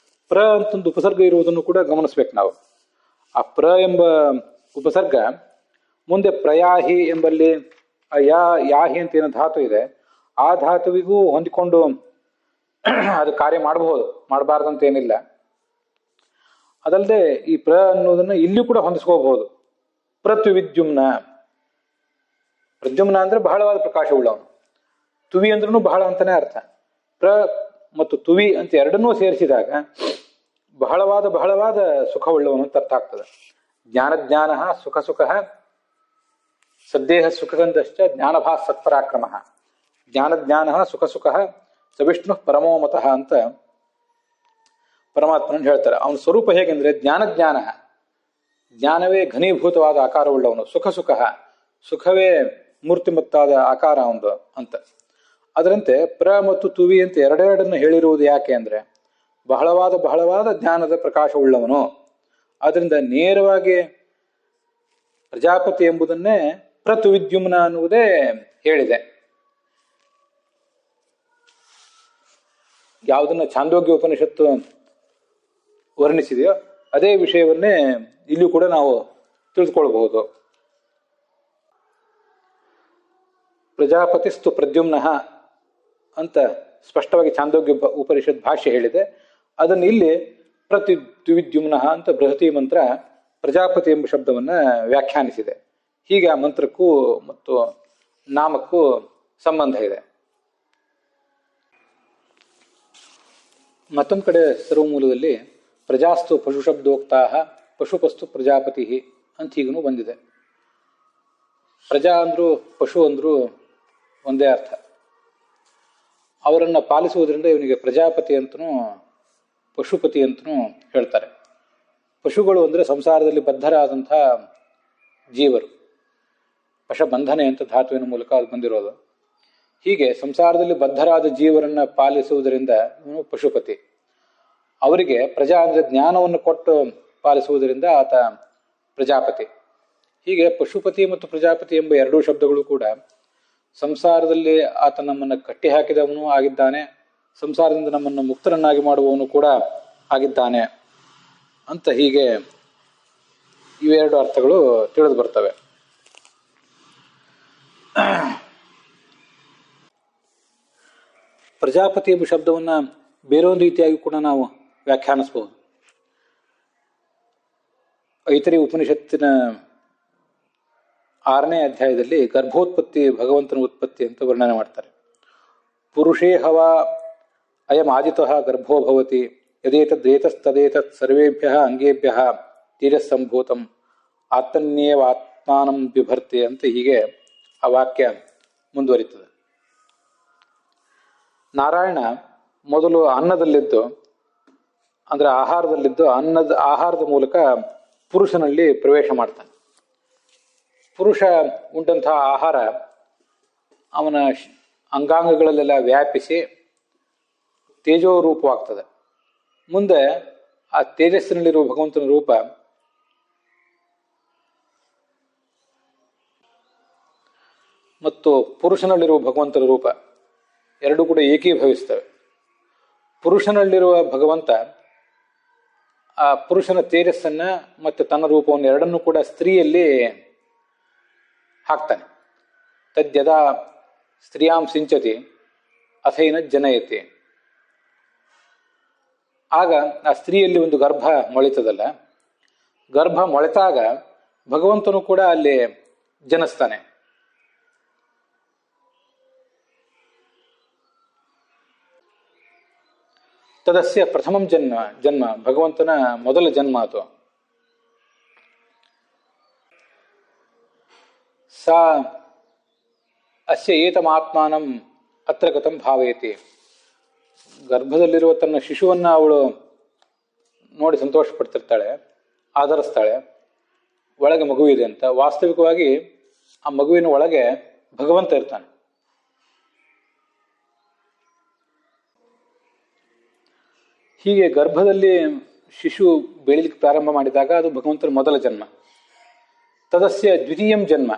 ಪ್ರ ಅಂತೊಂದು ಉಪಸರ್ಗ ಇರುವುದನ್ನು ಕೂಡ ಗಮನಿಸ್ಬೇಕು ನಾವು. ಆ ಪ್ರ ಎಂಬ ಉಪಸರ್ಗ ಮುಂದೆ ಪ್ರಯಾಹಿ ಎಂಬಲ್ಲಿ ಯಾಹಿ ಅಂತ ಏನೋ ಧಾತು ಇದೆ, ಆ ಧಾತುವಿಗೂ ಹೊಂದಿಕೊಂಡು ಅದು ಕಾರ್ಯ ಮಾಡಬಹುದು, ಮಾಡಬಾರ್ದಂತ ಏನಿಲ್ಲ. ಅದಲ್ಲದೆ ಈ ಪ್ರ ಅನ್ನೋದನ್ನ ಇಲ್ಲಿಯೂ ಕೂಡ ಹೊಂದಿಸ್ಕೋಬಹುದು. ಪ್ರತ್ಯುವಿದ್ಯುಮ್ನ, ಪ್ರದ್ಯುಮ್ನ ಅಂದ್ರೆ ಬಹಳವಾದ ಪ್ರಕಾಶವುಳ್ಳವನು, ತುವಿ ಅಂದ್ರೂ ಬಹಳ ಅಂತಾನೆ ಅರ್ಥ. ಪ್ರ ಮತ್ತು ತುವಿ ಅಂತ ಎರಡನ್ನೂ ಸೇರಿಸಿದಾಗ ಬಹಳವಾದ ಸುಖವುಳ್ಳವನು ಅಂತ ಅರ್ಥ ಆಗ್ತದೆ. ಜ್ಞಾನ ಸುಖ ಸದ್ದೇಹ ಸುಖಗಂಧಶ್ಚ ಜ್ಞಾನಭಾ ಸತ್ಪರಾಕ್ರಮ. ಜ್ಞಾನ ಸುಖ ಸವಿಷ್ಣು ಪರಮೋಮತಃ ಅಂತ ಪರಮಾತ್ಮನ ಹೇಳ್ತಾರೆ. ಅವನ ಸ್ವರೂಪ ಹೇಗೆಂದ್ರೆ ಜ್ಞಾನವೇ ಘನೀಭೂತವಾದ ಆಕಾರವುಳ್ಳವನು, ಸುಖವೇ ಮೂರ್ತಿಮತ್ತಾದ ಆಕಾರ ಅವನು ಅಂತ. ಅದರಂತೆ ಪ್ರ ಮತ್ತು ತುವಿ ಅಂತ ಎರಡೆರಡನ್ನು ಹೇಳಿರುವುದು ಯಾಕೆ ಅಂದ್ರೆ ಬಹಳವಾದ ಜ್ಞಾನದ ಪ್ರಕಾಶವುಳ್ಳವನು. ಆದ್ರಿಂದ ನೇರವಾಗಿ ಪ್ರಜಾಪತಿ ಎಂಬುದನ್ನೇ ಪ್ರತುವಿದ್ಯುಮ್ನ ಅನ್ನುವುದೇ ಹೇಳಿದೆ. ಯಾವುದನ್ನ ಛಾಂದೋಗ್ಯ ಉಪನಿಷತ್ತು ವರ್ಣಿಸಿದೆಯೋ ಅದೇ ವಿಷಯವನ್ನೇ ಇಲ್ಲಿಯೂ ಕೂಡ ನಾವು ತಿಳಿದುಕೊಳ್ಬಹುದು. ಪ್ರಜಾಪತಿಸ್ತು ಪ್ರದ್ಯುಮ್ನ ಅಂತ ಸ್ಪಷ್ಟವಾಗಿ ಛಾಂದೋಗ್ಯ ಉಪನಿಷತ್ ಭಾಷ್ಯ ಹೇಳಿದೆ. ಅದನ್ನು ಇಲ್ಲಿ ಪ್ರತಿದ್ಯುಮ್ನ ಅಂತ ಬೃಹತಿ ಮಂತ್ರ ಪ್ರಜಾಪತಿ ಎಂಬ ಶಬ್ದವನ್ನ ವ್ಯಾಖ್ಯಾನಿಸಿದೆ. ಹೀಗೆ ಆ ಮಂತ್ರಕ್ಕೂ ಮತ್ತು ನಾಮಕ್ಕೂ ಸಂಬಂಧ ಇದೆ. ಮತ್ತೊಂದು ಕಡೆ ಸರ್ವಮೂಲದಲ್ಲಿ ಪ್ರಜಾಸ್ತು ಪಶು ಶಬ್ದೋಕ್ತಾ ಪಶುಪಸ್ತು ಪ್ರಜಾಪತಿ ಅಂತ ಹೀಗೂ ಬಂದಿದೆ. ಪ್ರಜಾ ಅಂದರೂ ಪಶು ಅಂದರೂ ಒಂದೇ ಅರ್ಥ. ಅವರನ್ನು ಪಾಲಿಸುವುದರಿಂದ ಇವನಿಗೆ ಪ್ರಜಾಪತಿ ಅಂತನೂ ಪಶುಪತಿ ಅಂತನೂ ಹೇಳ್ತಾರೆ. ಪಶುಗಳು ಅಂದರೆ ಸಂಸಾರದಲ್ಲಿ ಬದ್ಧರಾದಂಥ ಜೀವರು. ಪಶಬಂಧನೆ ಅಂತ ಧಾತುವಿನ ಮೂಲಕ ಅದು ಬಂದಿರೋದು. ಹೀಗೆ ಸಂಸಾರದಲ್ಲಿ ಬದ್ಧರಾದ ಜೀವರನ್ನು ಪಾಲಿಸುವುದರಿಂದ ಇವನು ಪಶುಪತಿ. ಅವರಿಗೆ ಪ್ರಜಾ ಅಂದರೆ ಜ್ಞಾನವನ್ನು ಕೊಟ್ಟು ಪಾಲಿಸುವುದರಿಂದ ಆತ ಪ್ರಜಾಪತಿ. ಹೀಗೆ ಪಶುಪತಿ ಮತ್ತು ಪ್ರಜಾಪತಿ ಎಂಬ ಎರಡೂ ಶಬ್ದಗಳು ಕೂಡ ಸಂಸಾರದಲ್ಲಿ ಆತ ನಮ್ಮನ್ನು ಕಟ್ಟಿ ಹಾಕಿದವನು ಆಗಿದ್ದಾನೆ, ಸಂಸಾರದಿಂದ ನಮ್ಮನ್ನು ಮುಕ್ತರನ್ನಾಗಿ ಮಾಡುವವನು ಕೂಡ ಆಗಿದ್ದಾನೆ ಅಂತ ಹೀಗೆ ಇವೆರಡು ಅರ್ಥಗಳು ತಿಳಿದು ಬರ್ತವೆ. ಪ್ರಜಾಪತಿ ಎಂಬ ಶಬ್ದವನ್ನು ಬೇರೊಂದು ರೀತಿಯಾಗಿ ಕೂಡ ನಾವು ವ್ಯಾಖ್ಯಾನಿಸಬಹುದು. ಐತರಿ ಉಪನಿಷತ್ತಿನ 6ನೇ ಅಧ್ಯಾಯದಲ್ಲಿ ಗರ್ಭೋತ್ಪತ್ತಿ ಭಗವಂತನ ಉತ್ಪತ್ತಿ ಅಂತ ವರ್ಣನೆ ಮಾಡ್ತಾರೆ. ಪುರುಷೇ ಹವಾ ಅಯಂ ಆದಿತಃ ಗರ್ಭೋ ಭವತಿ ಯದೇತದೇತಸ್ತದೇತತ್ ಸರ್ವೇಭ್ಯ ಅಂಗೇಭ್ಯ ತೀರಸ್ಸಂಭೂತಂ ಆತ್ಮನ್ಯೇವ ಆತ್ಮಾನಂ ಬಿಭರ್ತಿ ಅಂತ ಹೀಗೆ ಆ ವಾಕ್ಯ ಮುಂದುವರಿತದೆ. ನಾರಾಯಣ ಮೊದಲು ಅನ್ನದಲ್ಲಿದ್ದು ಅಂದರೆ ಆಹಾರದಲ್ಲಿದ್ದು ಆಹಾರದ ಮೂಲಕ ಪುರುಷನಲ್ಲಿ ಪ್ರವೇಶ ಮಾಡ್ತಾನೆ. ಪುರುಷ ಉಂಟಂತಹ ಆಹಾರ ಅವನ ಅಂಗಾಂಗಗಳಲ್ಲೆಲ್ಲ ವ್ಯಾಪಿಸಿ ತೇಜೋರೂಪವಾಗ್ತದೆ. ಮುಂದೆ ಆ ತೇಜಸ್ಸಿನಲ್ಲಿರುವ ಭಗವಂತನ ರೂಪ ಮತ್ತು ಪುರುಷನಲ್ಲಿರುವ ಭಗವಂತನ ರೂಪ ಎರಡೂ ಕೂಡ ಏಕೀಭವಿಸ್ತವೆ. ಪುರುಷನಲ್ಲಿರುವ ಭಗವಂತ ಆ ಪುರುಷನ ತೇಜಸ್ಸನ್ನ ಮತ್ತು ತನ್ನ ರೂಪವನ್ನು ಎರಡನ್ನೂ ಕೂಡ ಸ್ತ್ರೀಯಲ್ಲಿ ಹಾಕ್ತಾನೆ. ತದ್ಯದಾ ಸ್ತ್ರೀಯಾಂ ಸಿಂಚತಿ ಅಥೈನ ಜನಯತಿ. ಆಗ ಆ ಸ್ತ್ರೀಯಲ್ಲಿ ಒಂದು ಗರ್ಭ ಮೊಳಿತದಲ್ಲ, ಗರ್ಭ ಮೊಳೆತಾಗ ಭಗವಂತನು ಕೂಡ ಅಲ್ಲಿ ಜನಿಸ್ತಾನೆ. ತದಸ್ಯ ಪ್ರಥಮಂ ಜನ್ಮ ಭಗವಂತನ ಮೊದಲ ಜನ್ಮ ಅದು. ಸಾ ಅಸ್ಯ ಏತಮಾತ್ಮಾನಂ ಅತ್ರ ಗತಂ ಭಾವಯತಿ. ಗರ್ಭದಲ್ಲಿರುವ ತನ್ನ ಶಿಶುವನ್ನ ಅವಳು ನೋಡಿ ಸಂತೋಷ ಪಡ್ತಿರ್ತಾಳೆ, ಆಧರಿಸ್ತಾಳೆ, ಒಳಗೆ ಮಗುವಿದೆ ಅಂತ. ವಾಸ್ತವಿಕವಾಗಿ ಆ ಮಗುವಿನ ಒಳಗೆ ಭಗವಂತ ಇರ್ತಾನೆ. ಹೀಗೆ ಗರ್ಭದಲ್ಲಿ ಶಿಶು ಬೆಳೀಲಿಕ್ಕೆ ಪ್ರಾರಂಭ ಮಾಡಿದಾಗ ಅದು ಭಗವಂತನ ಮೊದಲ ಜನ್ಮ. ತದಸ್ಯ ದ್ವಿತೀಯಂ ಜನ್ಮ.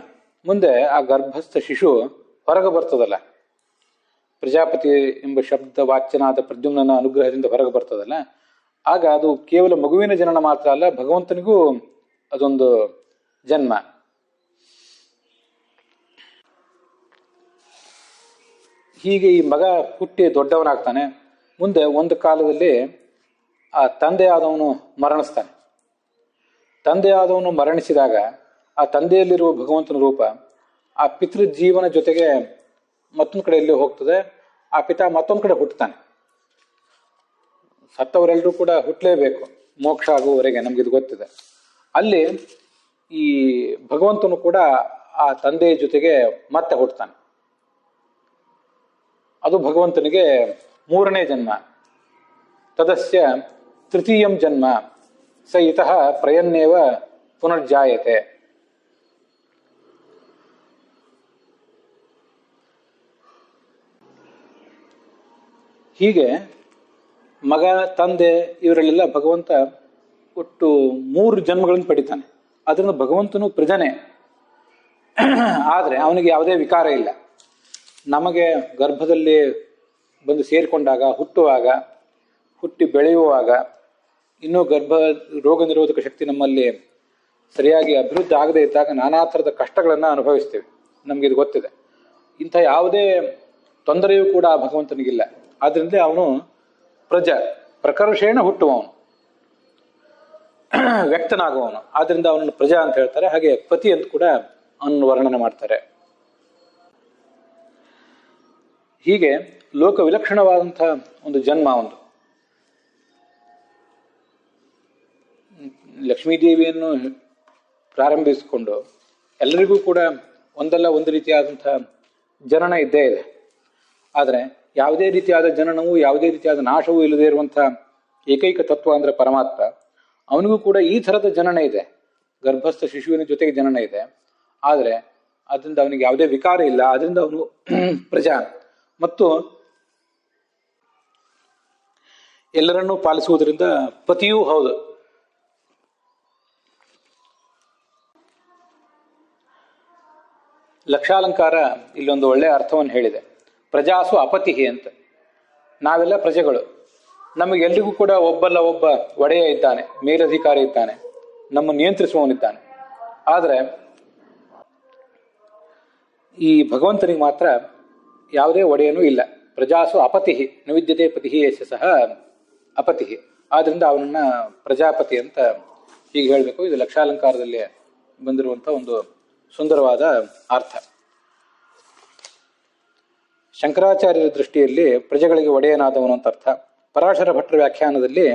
ಮುಂದೆ ಆ ಗರ್ಭಸ್ಥ ಶಿಶು ಹೊರಗೆ ಬರ್ತದಲ್ಲ, ಪ್ರಜಾಪತಿ ಎಂಬ ಶಬ್ದ ವಾಚ್ಯನಾದ ಪ್ರದ್ಯುಮ್ನ ಅನುಗ್ರಹದಿಂದ ಹೊರಗೆ ಬರ್ತದಲ್ಲ, ಆಗ ಅದು ಕೇವಲ ಮಗುವಿನ ಜನನ ಮಾತ್ರ ಅಲ್ಲ, ಭಗವಂತನಿಗೂ ಅದೊಂದು ಜನ್ಮ. ಹೀಗೆ ಈ ಮಗ ಹುಟ್ಟಿ ದೊಡ್ಡವನಾಗ್ತಾನೆ. ಮುಂದೆ ಒಂದು ಕಾಲದಲ್ಲಿ ಆ ತಂದೆಯಾದವನು ಮರಣಿಸ್ತಾನೆ. ತಂದೆಯಾದವನು ಮರಣಿಸಿದಾಗ ಆ ತಂದೆಯಲ್ಲಿರುವ ಭಗವಂತನ ರೂಪ ಆ ಪಿತೃಜೀವನ ಜೊತೆಗೆ ಮತ್ತೊಂದು ಕಡೆಯಲ್ಲಿ ಹೋಗ್ತದೆ. ಆ ಪಿತಾ ಮತ್ತೊಂದು ಕಡೆ ಹುಟ್ಟುತ್ತಾನೆ. ಸತ್ತವರೆಲ್ಲರೂ ಕೂಡ ಹುಟ್ಟಲೇಬೇಕು ಮೋಕ್ಷ ಆಗುವವರೆಗೆ, ನಮಗಿದು ಗೊತ್ತಿದೆ. ಅಲ್ಲಿ ಈ ಭಗವಂತನು ಕೂಡ ಆ ತಂದೆಯ ಜೊತೆಗೆ ಮತ್ತೆ ಹುಟ್ಟುತ್ತಾನೆ. ಅದು ಭಗವಂತನಿಗೆ ಮೂರನೇ ಜನ್ಮ. ತದಸ್ಯ ತೃತೀಯಂ ಜನ್ಮ ಸ ಇತಃ ಪ್ರಯನ್ನೇವ ಪುನರ್ಜಾಯತೆ. ಹೀಗೆ ಮಗ ತಂದೆ ಇವರಲ್ಲೆಲ್ಲ ಭಗವಂತ ಒಟ್ಟು 3 ಜನ್ಮಗಳನ್ನು ಪಡಿತಾನೆ. ಅದರಿಂದ ಭಗವಂತನು ಪ್ರಜನೆ, ಆದರೆ ಅವನಿಗೆ ಯಾವುದೇ ವಿಕಾರ ಇಲ್ಲ. ನಮಗೆ ಗರ್ಭದಲ್ಲಿ ಬಂದು ಸೇರಿಕೊಂಡಾಗ, ಹುಟ್ಟುವಾಗ, ಹುಟ್ಟಿ ಬೆಳೆಯುವಾಗ, ಇನ್ನೂ ರೋಗ ನಿರೋಧಕ ಶಕ್ತಿ ನಮ್ಮಲ್ಲಿ ಸರಿಯಾಗಿ ಅಭಿವೃದ್ಧಿ ಆಗದೇ ಇದ್ದಾಗ ನಾನಾ ಥರದ ಕಷ್ಟಗಳನ್ನು ಅನುಭವಿಸ್ತೇವೆ. ನಮಗಿದು ಗೊತ್ತಿದೆ. ಇಂಥ ಯಾವುದೇ ತೊಂದರೆಯೂ ಕೂಡ ಆ ಭಗವಂತನಿಗಿಲ್ಲ. ಆದ್ರಿಂದ ಅವನು ಪ್ರಕರ್ಷೇಣ ಹುಟ್ಟುವವನು, ವ್ಯಕ್ತನಾಗುವವನು. ಆದ್ರಿಂದ ಅವನನ್ನು ಪ್ರಜಾ ಅಂತ ಹೇಳ್ತಾರೆ. ಹಾಗೆ ಪತಿ ಅಂತ ಕೂಡ ಅವನನ್ನು ವರ್ಣನೆ ಮಾಡ್ತಾರೆ. ಹೀಗೆ ಲೋಕ ವಿಲಕ್ಷಣವಾದಂಥ ಒಂದು ಜನ್ಮ ಒಂದು. ಲಕ್ಷ್ಮೀದೇವಿಯನ್ನು ಪ್ರಾರಂಭಿಸಿಕೊಂಡು ಎಲ್ಲರಿಗೂ ಕೂಡ ಒಂದಲ್ಲ ಒಂದು ರೀತಿಯಾದಂಥ ಜನನ ಇದ್ದೇ ಇದೆ. ಆದರೆ ಯಾವುದೇ ರೀತಿಯಾದ ಜನನವೂ ಯಾವುದೇ ರೀತಿಯಾದ ನಾಶವೂ ಇಲ್ಲದೇ ಇರುವಂಥ ಏಕೈಕ ತತ್ವ ಅಂದರೆ ಪರಮಾತ್ಮ. ಅವನಿಗೂ ಕೂಡ ಈ ಥರದ ಜನನ ಇದೆ, ಗರ್ಭಸ್ಥ ಶಿಶುವಿನ ಜೊತೆಗೆ ಜನನ ಇದೆ. ಆದರೆ ಅದರಿಂದ ಅವನಿಗೆ ಯಾವುದೇ ವಿಕಾರ ಇಲ್ಲ. ಅದರಿಂದ ಅವನು ಪ್ರಜಾ ಮತ್ತು ಎಲ್ಲರನ್ನೂ ಪಾಲಿಸುವುದರಿಂದ ಪತಿಯೂ ಹೌದು. ಲಕ್ಷಾಲಂಕಾರ ಇಲ್ಲೊಂದು ಒಳ್ಳೆಯ ಅರ್ಥವನ್ನು ಹೇಳಿದೆ. ಪ್ರಜಾಸು ಅಪತಿಹಿ ಅಂತ. ನಾವೆಲ್ಲ ಪ್ರಜೆಗಳು. ನಮಗೆಲ್ಲರಿಗೂ ಕೂಡ ಒಬ್ಬಲ್ಲ ಒಬ್ಬ ಒಡೆಯ ಇದ್ದಾನೆ, ಮೇಲಧಿಕಾರಿ ಇದ್ದಾನೆ, ನಮ್ಮ ನಿಯಂತ್ರಿಸುವವನಿದ್ದಾನೆ. ಆದರೆ ಈ ಭಗವಂತನಿಗೆ ಮಾತ್ರ ಯಾವುದೇ ಒಡೆಯನೂ ಇಲ್ಲ. ಪ್ರಜಾಸು ಅಪತಿಹಿ ನವಿದ್ಯತೆ ಪತಿಹಿ ಯಶ ಸಹ ಅಪತಿಹಿ. ಆದ್ರಿಂದ ಅವನನ್ನ ಪ್ರಜಾಪತಿ ಅಂತ ಹೀಗೆ ಹೇಳಬೇಕು. ಇದು ಲಕ್ಷಾಲಂಕಾರದಲ್ಲಿ ಬಂದಿರುವಂಥ ಒಂದು ಸುಂದರವಾದ ಅರ್ಥ. ಶಂಕರಾಚಾರ್ಯರ ದೃಷ್ಟಿಯಲ್ಲಿ ಪ್ರಜೆಗಳಿಗೆ ಒಡೆಯನಾದವನು ಅಂತ ಅರ್ಥ. ಪರಾಶರ ಭಟ್ರ ವ್ಯಾಖ್ಯಾನದಲ್ಲಿ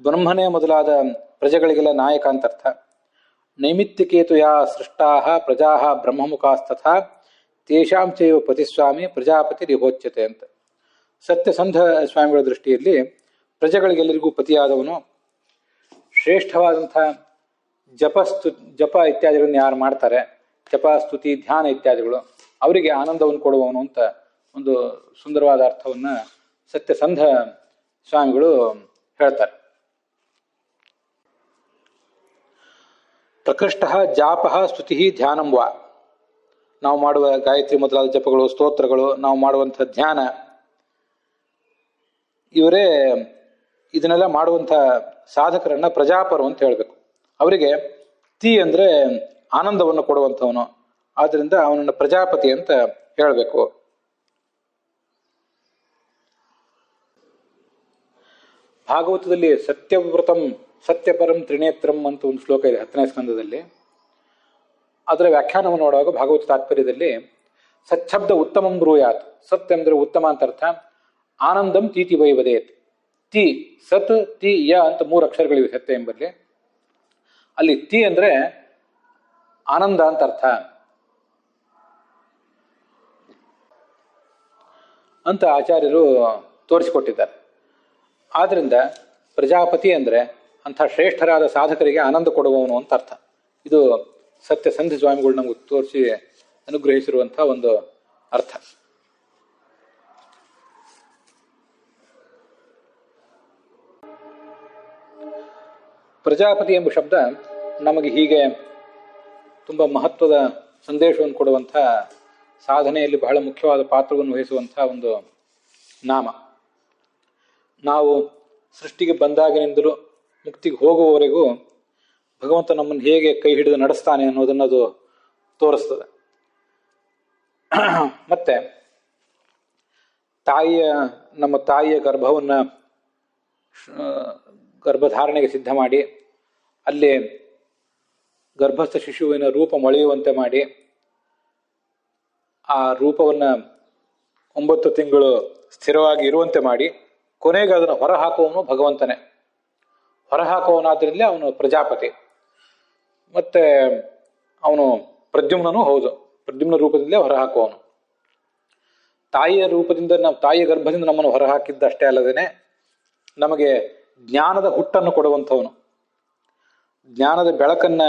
ಬ್ರಹ್ಮನೇ ಮೊದಲಾದ ಪ್ರಜೆಗಳಿಗೆಲ್ಲ ನಾಯಕ ಅಂತ ಅರ್ಥ. ನೈಮಿತ್ತಿಕೇತು ಯಾ ಸೃಷ್ಟಾ ಪ್ರಜಾ ಬ್ರಹ್ಮಮುಖಾಸ್ತಥಾ ತೇಷಾಂ ಚೈವ ಪತಿಸ್ವಾಮಿ ಪ್ರಜಾಪತಿ ರಿಹೋಚ್ಯತೆ ಅಂತ. ಸತ್ಯಸಂಧ ಸ್ವಾಮಿಗಳ ದೃಷ್ಟಿಯಲ್ಲಿ ಪ್ರಜೆಗಳಿಗೆಲ್ಲರಿಗೂ ಪತಿಯಾದವನು, ಶ್ರೇಷ್ಠವಾದಂಥ ಜಪ ಇತ್ಯಾದಿಗಳನ್ನು ಯಾರು ಮಾಡ್ತಾರೆ, ಜಪ ಸ್ತುತಿ ಧ್ಯಾನ ಇತ್ಯಾದಿಗಳು, ಅವರಿಗೆ ಆನಂದವನ್ನು ಕೊಡುವವನು ಅಂತ ಒಂದು ಸುಂದರವಾದ ಅರ್ಥವನ್ನು ಸತ್ಯಸಂಧ ಸ್ವಾಮಿಗಳು ಹೇಳ್ತಾರೆ. ಪ್ರಕೃಷ್ಟ ಜಾಪ ಸ್ತುತಿ ಧ್ಯಾನಂ ವಾ. ನಾವು ಮಾಡುವ ಗಾಯತ್ರಿ ಮೊದಲಾದ ಜಪಗಳು, ಸ್ತೋತ್ರಗಳು, ನಾವು ಮಾಡುವಂಥ ಧ್ಯಾನ, ಇವರೇ ಇದನ್ನೆಲ್ಲ ಮಾಡುವಂಥ ಸಾಧಕರನ್ನ ಪ್ರಜಾಪರು ಅಂತ ಹೇಳಬೇಕು. ಅವರಿಗೆ ತಿ ಅಂದರೆ ಆನಂದವನ್ನು ಕೊಡುವಂಥವನು. ಆದ್ದರಿಂದ ಅವನನ್ನು ಪ್ರಜಾಪತಿ ಅಂತ ಹೇಳಬೇಕು. ಭಾಗವತದಲ್ಲಿ ಸತ್ಯವ್ರತಂ ಸತ್ಯಪರಂ ತ್ರಿನೇತ್ರಂ ಅಂತ ಒಂದು ಶ್ಲೋಕ ಇದೆ 10ನೇ ಸ್ಕಂದದಲ್ಲಿ. ಅದರ ವ್ಯಾಖ್ಯಾನವನ್ನು ನೋಡುವಾಗ ಭಾಗವತ ತಾತ್ಪರ್ಯದಲ್ಲಿ ಸಚ್ಛಬ್ದ ಉತ್ತಮಂ ಬ್ರೂಯಾತ್. ಸತ್ ಅಂದರೆ ಉತ್ತಮ ಅಂತ ಅರ್ಥ. ಆನಂದಂ ತೀತಿ ವೈವದೇತ್. ತಿ ಸತ್ ತಿ ಯ ಅಂತ 3 ಅಕ್ಷರಗಳಿವೆ ಸತ್ಯ ಎಂಬಲ್ಲಿ. ಅಲ್ಲಿ ತಿ ಅಂದ್ರೆ ಆನಂದ ಅಂತ ಅರ್ಥ ಅಂತ ಆಚಾರ್ಯರು ತೋರಿಸಿಕೊಟ್ಟಿದ್ದಾರೆ. ಆದ್ರಿಂದ ಪ್ರಜಾಪತಿ ಅಂದ್ರೆ ಅಂಥ ಶ್ರೇಷ್ಠರಾದ ಸಾಧಕರಿಗೆ ಆನಂದ ಕೊಡುವವನು ಅಂತ ಅರ್ಥ. ಇದು ಸತ್ಯಸಂಧಿ ಸ್ವಾಮಿಗಳು ನಮಗೆ ತೋರಿಸಿ ಅನುಗ್ರಹಿಸಿರುವಂಥ ಒಂದು ಅರ್ಥ. ಪ್ರಜಾಪತಿ ಎಂಬ ಶಬ್ದ ನಮಗೆ ಹೀಗೆ ತುಂಬ ಮಹತ್ವದ ಸಂದೇಶವನ್ನು ಕೊಡುವಂಥ, ಸಾಧನೆಯಲ್ಲಿ ಬಹಳ ಮುಖ್ಯವಾದ ಪಾತ್ರವನ್ನು ವಹಿಸುವಂಥ ಒಂದು ನಾಮ. ನಾವು ಸೃಷ್ಟಿಗೆ ಬಂದಾಗಿನಿಂದಲೂ ಮುಕ್ತಿಗೆ ಹೋಗುವವರೆಗೂ ಭಗವಂತ ನಮ್ಮನ್ನು ಹೇಗೆ ಕೈ ಹಿಡಿದು ನಡೆಸ್ತಾನೆ ಅನ್ನೋದನ್ನು ಅದು ತೋರಿಸ್ತದೆ. ಮತ್ತೆ ನಮ್ಮ ತಾಯಿಯ ಗರ್ಭವನ್ನು ಗರ್ಭಧಾರಣೆಗೆ ಸಿದ್ಧ ಮಾಡಿ, ಅಲ್ಲಿ ಗರ್ಭಸ್ಥ ಶಿಶುವಿನ ರೂಪ ಮೊಳೆಯುವಂತೆ ಮಾಡಿ, ಆ ರೂಪವನ್ನು 9 ತಿಂಗಳು ಸ್ಥಿರವಾಗಿ ಇರುವಂತೆ ಮಾಡಿ, ಕೊನೆಗೆ ಅದನ್ನು ಹೊರಹಾಕುವವನು ಭಗವಂತನೇ. ಹೊರಹಾಕುವವನಾದ್ರಿಂದ ಅವನು ಪ್ರಜಾಪತಿ. ಮತ್ತೆ ಅವನು ಪ್ರದ್ಯುಮ್ನೂ ಹೌದು. ಪ್ರದ್ಯುಮ್ನ ರೂಪದಿಂದಲೇ ಹೊರಹಾಕುವವನು. ತಾಯಿಯ ರೂಪದಿಂದ, ತಾಯಿಯ ಗರ್ಭದಿಂದ ನಮ್ಮನ್ನು ಹೊರಹಾಕಿದ್ದಷ್ಟೇ ಅಲ್ಲದೇನೆ ನಮಗೆ ಜ್ಞಾನದ ಹುಟ್ಟನ್ನು ಕೊಡುವಂಥವನು. ಜ್ಞಾನದ ಬೆಳಕನ್ನ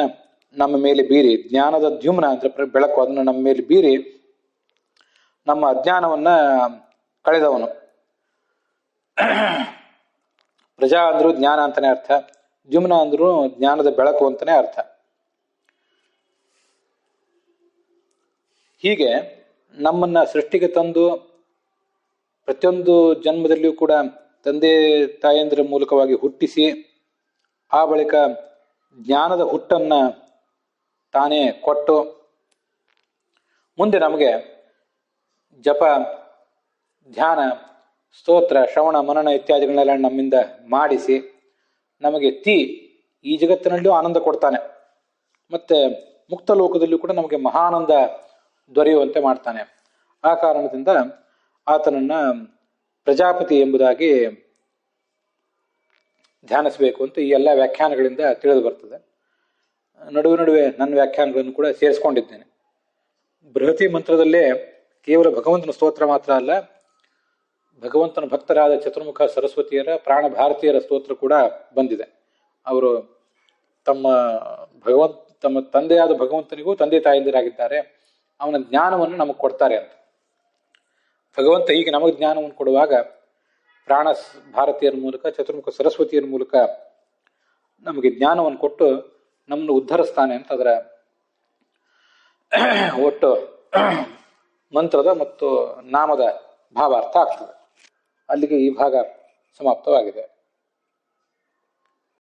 ನಮ್ಮ ಮೇಲೆ ಬೀರಿ, ಜ್ಞಾನದ ದ್ಯುಮ್ನ ಅಂದ್ರೆ ಬೆಳಕು, ಅದನ್ನು ನಮ್ಮ ಮೇಲೆ ಬೀರಿ ನಮ್ಮ ಅಜ್ಞಾನವನ್ನ ಕಳೆದವನು. ಪ್ರಜಾ ಅಂದ್ರೂ ಜ್ಞಾನ ಅಂತಾನೆ ಅರ್ಥ, ದ್ಯುಮ್ನ ಅಂದ್ರೂ ಜ್ಞಾನದ ಬೆಳಕು ಅಂತಾನೆ ಅರ್ಥ. ಹೀಗೆ ನಮ್ಮನ್ನ ಸೃಷ್ಟಿಗೆ ತಂದು ಪ್ರತಿಯೊಂದು ಜನ್ಮದಲ್ಲಿಯೂ ಕೂಡ ತಂದೆ ತಾಯಂದಿರ ಮೂಲಕವಾಗಿ ಹುಟ್ಟಿಸಿ, ಆ ಬಳಿಕ ಜ್ಞಾನದ ಹುಟ್ಟನ್ನ ತಾನೇ ಕೊಟ್ಟು, ಮುಂದೆ ನಮಗೆ ಜಪ, ಧ್ಯಾನ, ಸ್ತೋತ್ರ, ಶ್ರವಣ, ಮನನ ಇತ್ಯಾದಿಗಳನ್ನೆಲ್ಲ ನಮ್ಮಿಂದ ಮಾಡಿಸಿ ನಮಗೆ ಈ ಜಗತ್ತಿನಲ್ಲಿಯೂ ಆನಂದ ಕೊಡ್ತಾನೆ. ಮತ್ತೆ ಮುಕ್ತ ಲೋಕದಲ್ಲಿಯೂ ಕೂಡ ನಮಗೆ ಮಹಾನಂದ ದೊರೆಯುವಂತೆ ಮಾಡ್ತಾನೆ. ಆ ಕಾರಣದಿಂದ ಆತನನ್ನ ಪ್ರಜಾಪತಿ ಎಂಬುದಾಗಿ ಧ್ಯಾನಿಸಬೇಕು ಅಂತ ಈ ಎಲ್ಲ ವ್ಯಾಖ್ಯಾನಗಳಿಂದ ತಿಳಿದು ಬರ್ತದೆ. ನಡುವೆ ನಡುವೆ ನನ್ನ ವ್ಯಾಖ್ಯಾನಗಳನ್ನು ಕೂಡ ಸೇರಿಸ್ಕೊಂಡಿದ್ದೇನೆ. ಬೃಹತಿ ಮಂತ್ರದಲ್ಲೇ ಕೇವಲ ಭಗವಂತನ ಸ್ತೋತ್ರ ಮಾತ್ರ ಅಲ್ಲ, ಭಗವಂತನ ಭಕ್ತರಾದ ಚತುರ್ಮುಖ ಸರಸ್ವತಿಯರ ಪ್ರಾಣ ಭಾರತೀಯರ ಸ್ತೋತ್ರ ಕೂಡ ಬಂದಿದೆ. ಅವರು ತಮ್ಮ ತಂದೆಯಾದ ಭಗವಂತನಿಗೂ ತಂದೆ ತಾಯಂದಿರಾಗಿದ್ದಾರೆ, ಅವನ ಜ್ಞಾನವನ್ನು ನಮಗೆ ಕೊಡ್ತಾರೆ ಅಂತ. ಭಗವಂತ ಹೀಗೆ ನಮಗೆ ಜ್ಞಾನವನ್ನು ಕೊಡುವಾಗ ಪ್ರಾಣ ಭಾರತೀಯರ ಮೂಲಕ ಚತುರ್ಮುಖ ಸರಸ್ವತಿಯರ ಮೂಲಕ ನಮಗೆ ಜ್ಞಾನವನ್ನು ಕೊಟ್ಟು ನಮ್ಮನ್ನು ಉದ್ಧರಿಸ್ತಾನೆ ಅಂತ ಅದರ ಒಟ್ಟು ಮಂತ್ರದ ಮತ್ತು ನಾಮದ ಭಾವಾರ್ಥ ಆಗ್ತದೆ. ಅಲ್ಲಿಗೆ ಈ ಭಾಗ ಸಮಾಪ್ತವಾಗಿದೆ.